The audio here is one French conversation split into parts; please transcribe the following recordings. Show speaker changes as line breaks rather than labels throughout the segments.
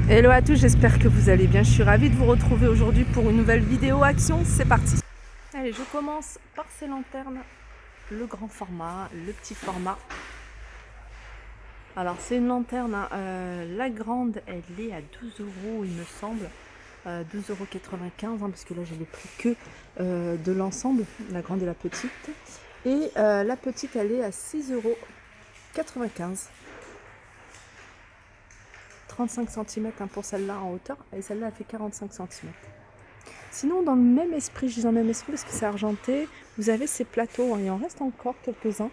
Hello à tous, j'espère que vous allez bien. Je suis ravie de vous retrouver aujourd'hui pour une nouvelle vidéo action. C'est parti. Allez, je commence par ces lanternes. Le grand format, le petit format. Alors c'est une lanterne, la grande elle est à 12 € il me semble. 12,95 € parce que là j'ai les prix que de l'ensemble, la grande et la petite. Et la petite elle est à 6,95 €. 35 cm pour celle-là en hauteur et celle-là elle fait 45 cm. Sinon dans le même esprit, je dis dans le même esprit parce que c'est argenté, vous avez ces plateaux, il en reste encore quelques-uns.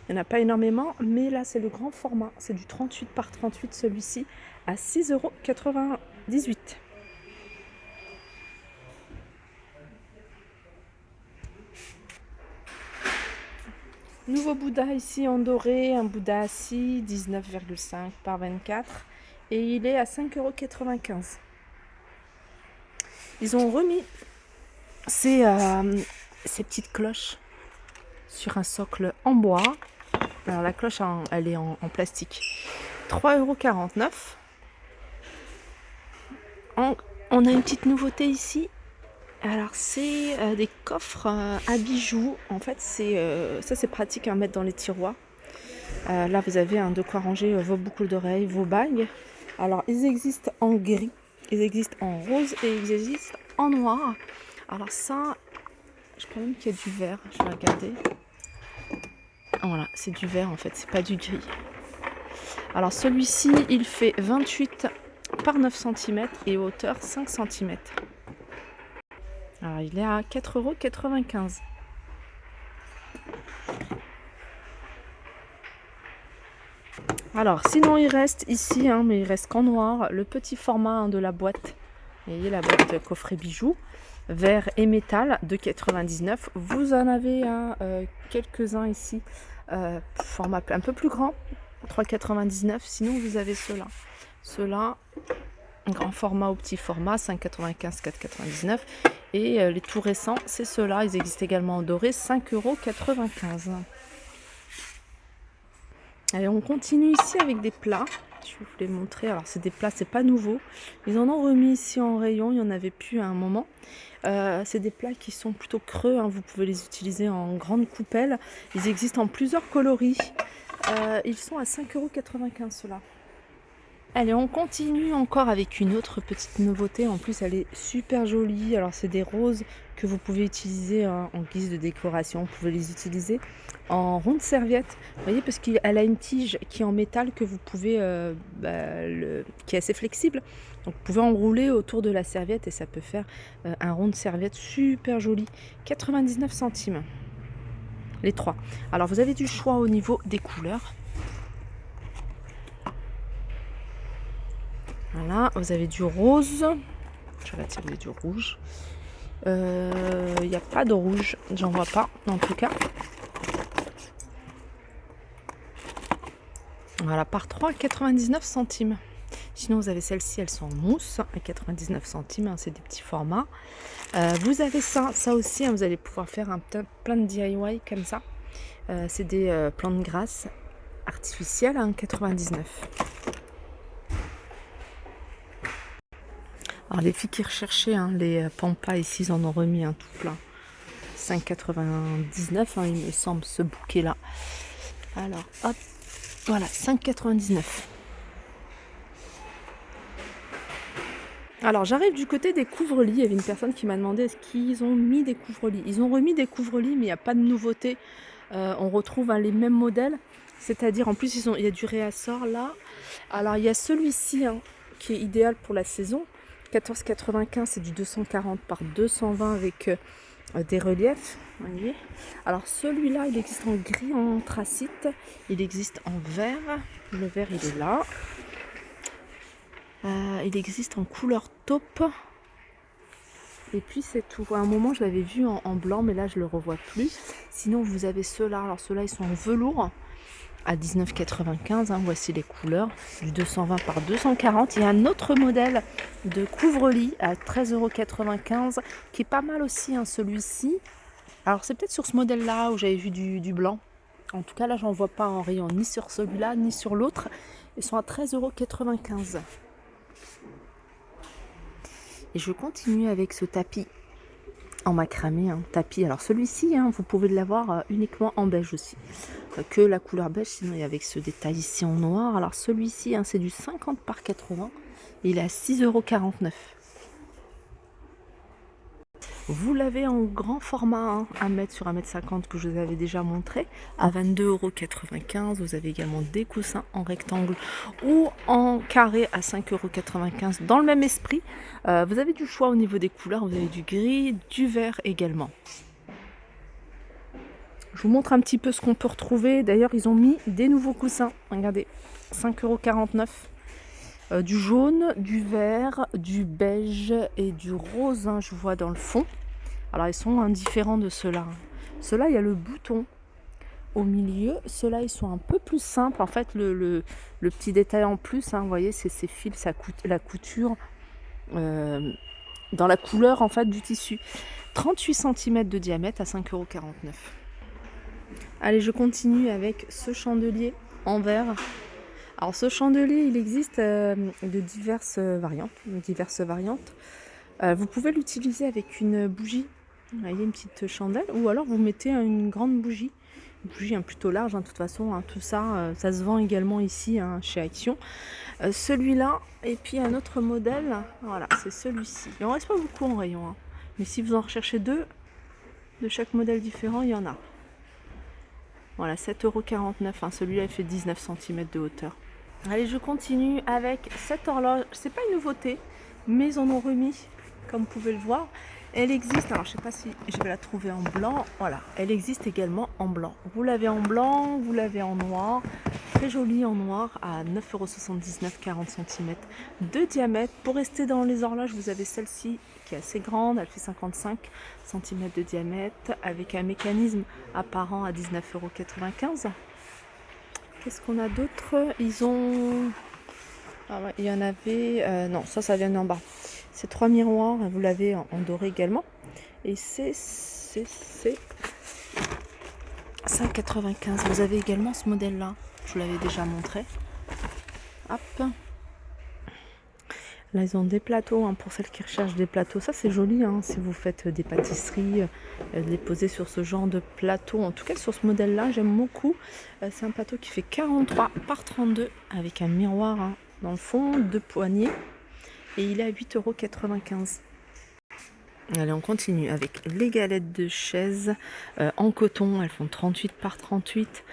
Il n'y en a pas énormément, mais là c'est le grand format, c'est du 38 par 38 celui-ci à 6,98 €. Nouveau Bouddha ici en doré, un Bouddha assis, 19,5 par 24 et il est à 5,95 €. Ils ont remis ces petites cloches sur un socle en bois. Alors la cloche elle est en plastique. 3,49 €. On a une petite nouveauté ici. Alors c'est des coffres à bijoux. En fait ça c'est pratique à mettre dans les tiroirs. Là vous avez de quoi ranger vos boucles d'oreilles, vos bagues. Alors ils existent en gris, ils existent en rose et ils existent en noir. Alors ça, je crois même qu'il y a du vert, je vais regarder. Voilà, c'est du vert en fait, c'est pas du gris. Alors celui-ci, il fait 28 par 9 cm et hauteur 5 cm. Alors il est à 4,95 €. Alors sinon il reste ici, mais il reste qu'en noir, le petit format de la boîte. Vous voyez la boîte coffret bijoux, verre et métal de 99. Vous en avez quelques-uns ici, format un peu plus grand, 3,99. Sinon vous avez ceux-là. Ceux-là, grand format ou petit format, 5,95, 4,99. Et les tout récents, c'est ceux-là. Ils existent également en doré, 5,95 €. Allez, on continue ici avec des plats. Je vais vous les montrer. Alors, c'est des plats, c'est pas nouveau. Ils en ont remis ici en rayon. Il n'y en avait plus à un moment. C'est des plats qui sont plutôt creux. Vous pouvez les utiliser en grande coupelle. Ils existent en plusieurs coloris. Ils sont à 5,95 € ceux-là. Allez, on continue encore avec une autre petite nouveauté. En plus, elle est super jolie. Alors, c'est des roses que vous pouvez utiliser en guise de décoration. Vous pouvez les utiliser en ronde serviette. Vous voyez, parce qu'elle a une tige qui est en métal que vous pouvez, qui est assez flexible. Donc, vous pouvez enrouler autour de la serviette et ça peut faire un rond de serviette super joli. 99 centimes. Les trois. Alors, vous avez du choix au niveau des couleurs. Voilà, vous avez du rose. Je vais attirer du rouge. Il n'y a pas de rouge, j'en vois pas en tout cas. Voilà, par 3, 99 centimes. Sinon, vous avez celles-ci, elles sont en mousse à 99 centimes. C'est des petits formats. Vous avez ça aussi. Vous allez pouvoir faire plein de DIY comme ça. C'est des plantes grasses artificielles à 1,99 €. Alors les filles qui recherchaient les pampas ici, ils en ont remis tout plein. 5,99 €, il me semble, ce bouquet là. Alors hop, voilà, 5,99 €. Alors j'arrive du côté des couvre-lits. Il y avait une personne qui m'a demandé est-ce qu'ils ont mis des couvre-lits. Ils ont remis des couvre-lits, mais il n'y a pas de nouveauté. On retrouve les mêmes modèles, c'est-à-dire en plus il y a du réassort là. Alors il y a celui-ci qui est idéal pour la saison. 14,95 €, c'est du 240 par 220 avec des reliefs. Voyez. Alors celui-là, il existe en gris anthracite, il existe en vert. Le vert, il est là. Il existe en couleur taupe. Et puis c'est tout. À un moment, je l'avais vu en blanc, mais là, je le revois plus. Sinon, vous avez ceux-là. Alors ceux-là, ils sont en velours. À 19,95 €, voici les couleurs, du 220 par 240. Il y a un autre modèle de couvre-lit à 13,95 € qui est pas mal aussi, celui-ci. Alors c'est peut-être sur ce modèle-là où j'avais vu du blanc. En tout cas là j'en vois pas en rayon, ni sur celui-là ni sur l'autre. Ils sont à 13,95 €. Et je continue avec ce tapis en macramé, tapis. Alors celui-ci, vous pouvez l'avoir uniquement en beige aussi. Que la couleur beige, sinon il y a avec ce détail ici en noir. Alors celui-ci, c'est du 50 par 80. Il est à 6,49 €. Vous l'avez en grand format, 1 m sur 1,50 m que je vous avais déjà montré, à 22,95 €. Vous avez également des coussins en rectangle ou en carré à 5,95 € dans le même esprit. Vous avez du choix au niveau des couleurs, vous avez du gris, du vert également. Je vous montre un petit peu ce qu'on peut retrouver. D'ailleurs, ils ont mis des nouveaux coussins. Regardez, 5,49 €. Du jaune, du vert, du beige et du rose, je vois dans le fond. Alors ils sont différents de ceux-là. Ceux-là, il y a le bouton au milieu. Ceux-là, ils sont un peu plus simples. En fait, le petit détail en plus, vous voyez, c'est ces fils, la couture dans la couleur en fait du tissu. 38 cm de diamètre à 5,49 €. Allez, je continue avec ce chandelier en verre. Alors ce chandelier, il existe de diverses variantes. Vous pouvez l'utiliser avec une bougie, vous voyez, une petite chandelle, ou alors vous mettez une grande bougie, une bougie plutôt large, de toute façon, tout ça, ça se vend également ici chez Action. Celui-là, et puis un autre modèle, voilà, c'est celui-ci. Il n'en reste pas beaucoup en rayon, mais si vous en recherchez deux de chaque modèle différent, il y en a. Voilà, 7,49 €, celui-là il fait 19 cm de hauteur. Allez, je continue avec cette horloge. C'est pas une nouveauté, mais ils en ont remis, comme vous pouvez le voir. Elle existe, alors je sais pas si je vais la trouver en blanc. Voilà, elle existe également en blanc. Vous l'avez en blanc, vous l'avez en noir. Très jolie en noir à 9,79 €, 40 cm de diamètre. Pour rester dans les horloges, vous avez celle-ci qui est assez grande, elle fait 55 cm de diamètre avec un mécanisme apparent à 19,95 €. Qu'est-ce qu'on a d'autre? Ils ont... Ah ouais, il y en avait... non, ça vient d'en bas. C'est 3 miroirs, vous l'avez en doré également. Et c'est 5,95 €. Vous avez également ce modèle-là. Je vous l'avais déjà montré. Hop. Là, ils ont des plateaux, pour celles qui recherchent des plateaux. Ça, c'est joli, si vous faites des pâtisseries, les poser sur ce genre de plateau. En tout cas, sur ce modèle-là, j'aime beaucoup. C'est un plateau qui fait 43 par 32 avec un miroir dans le fond, 2 poignées. Et il est à 8,95 €. Allez, on continue avec les galettes de chaise en coton. Elles font 38 par 38.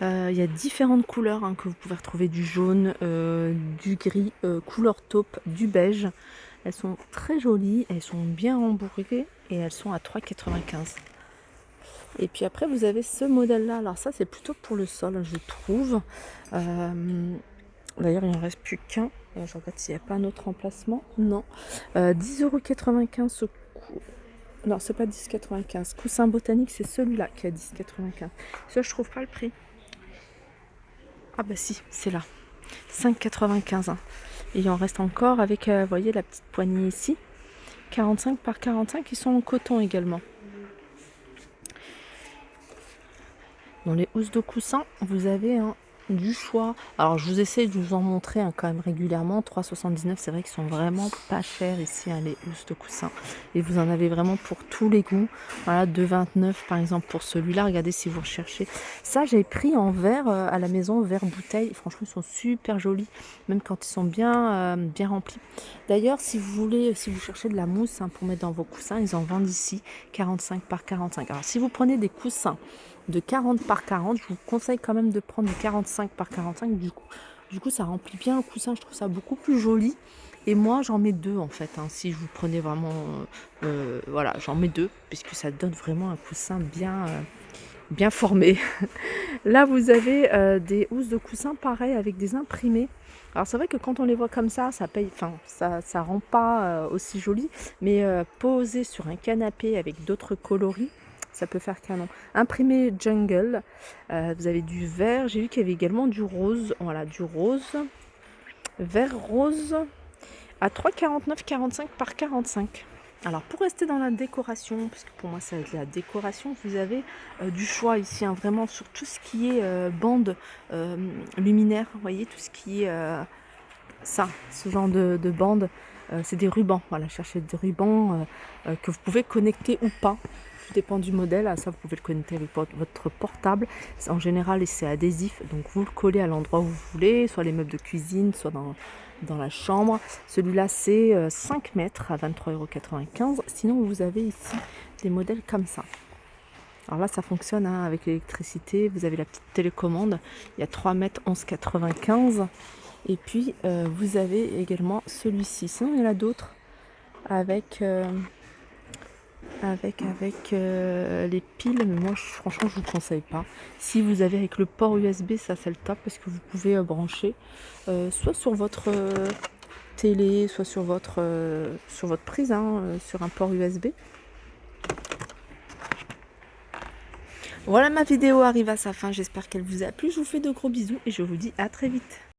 Il y a différentes couleurs que vous pouvez retrouver, du jaune, du gris, couleur taupe, du beige. Elles sont très jolies, elles sont bien rembourrées et elles sont à 3,95 €. Et puis après, vous avez ce modèle-là. Alors ça, c'est plutôt pour le sol, je trouve. D'ailleurs, il n'en reste plus qu'un. Je regarde s'il n'y a pas un autre emplacement. Non. 10,95 € ce coup. Non, c'est pas 10,95 €. Coussin botanique, c'est celui-là qui a 10,95 €. Ça, je trouve pas le prix. Ah bah si, c'est là. 5,95 €. Et il en reste encore avec, vous voyez, la petite poignée ici. 45 par 45, qui sont en coton également. Dans les housses de coussin, vous avez du choix. Alors je vous essaie de vous en montrer quand même régulièrement. 3,79 €, c'est vrai qu'ils sont vraiment pas chers ici, les housses de coussin. Et vous en avez vraiment pour tous les goûts. Voilà, 2,29 € par exemple pour celui-là. Regardez si vous recherchez. Ça, j'ai pris en verre à la maison, verre bouteille. Franchement, ils sont super jolis, même quand ils sont bien remplis. D'ailleurs, si vous cherchez de la mousse pour mettre dans vos coussins, ils en vendent ici 45 par 45. Alors si vous prenez des coussins de 40 par 40, je vous conseille quand même de prendre du 45 par 45. Du coup, ça remplit bien le coussin. Je trouve ça beaucoup plus joli. Et moi, j'en mets deux en fait. Si vous prenez vraiment... voilà, j'en mets deux, puisque ça donne vraiment un coussin bien formé. Là, vous avez des housses de coussin pareil avec des imprimés. Alors c'est vrai que quand on les voit comme ça rend pas aussi joli. Mais posé sur un canapé avec d'autres coloris, ça peut faire canon. Imprimé jungle, vous avez du vert, j'ai vu qu'il y avait également du rose. Voilà, du rose, vert rose, à 3,49 €, 45 par 45. Alors pour rester dans la décoration, parce que pour moi ça va être la décoration, vous avez du choix ici, vraiment sur tout ce qui est bande luminaire, vous voyez, tout ce qui est ça, ce genre de bande. C'est des rubans, voilà, cherchez des rubans que vous pouvez connecter ou pas. Tout dépend du modèle, ça vous pouvez le connecter avec votre portable. En général, c'est adhésif, donc vous le collez à l'endroit où vous voulez, soit les meubles de cuisine, soit dans la chambre. Celui-là, c'est 5 mètres à 23,95 €. Sinon, vous avez ici des modèles comme ça. Alors là, ça fonctionne avec l'électricité. Vous avez la petite télécommande. Il y a 3 mètres 11,95 €. Et puis, vous avez également celui-ci. Sinon, il y en a d'autres avec les piles. Mais moi, franchement, je ne vous conseille pas. Si vous avez avec le port USB, ça, c'est le top parce que vous pouvez brancher soit sur votre télé, soit sur votre prise, sur un port USB. Voilà, ma vidéo arrive à sa fin. J'espère qu'elle vous a plu. Je vous fais de gros bisous et je vous dis à très vite.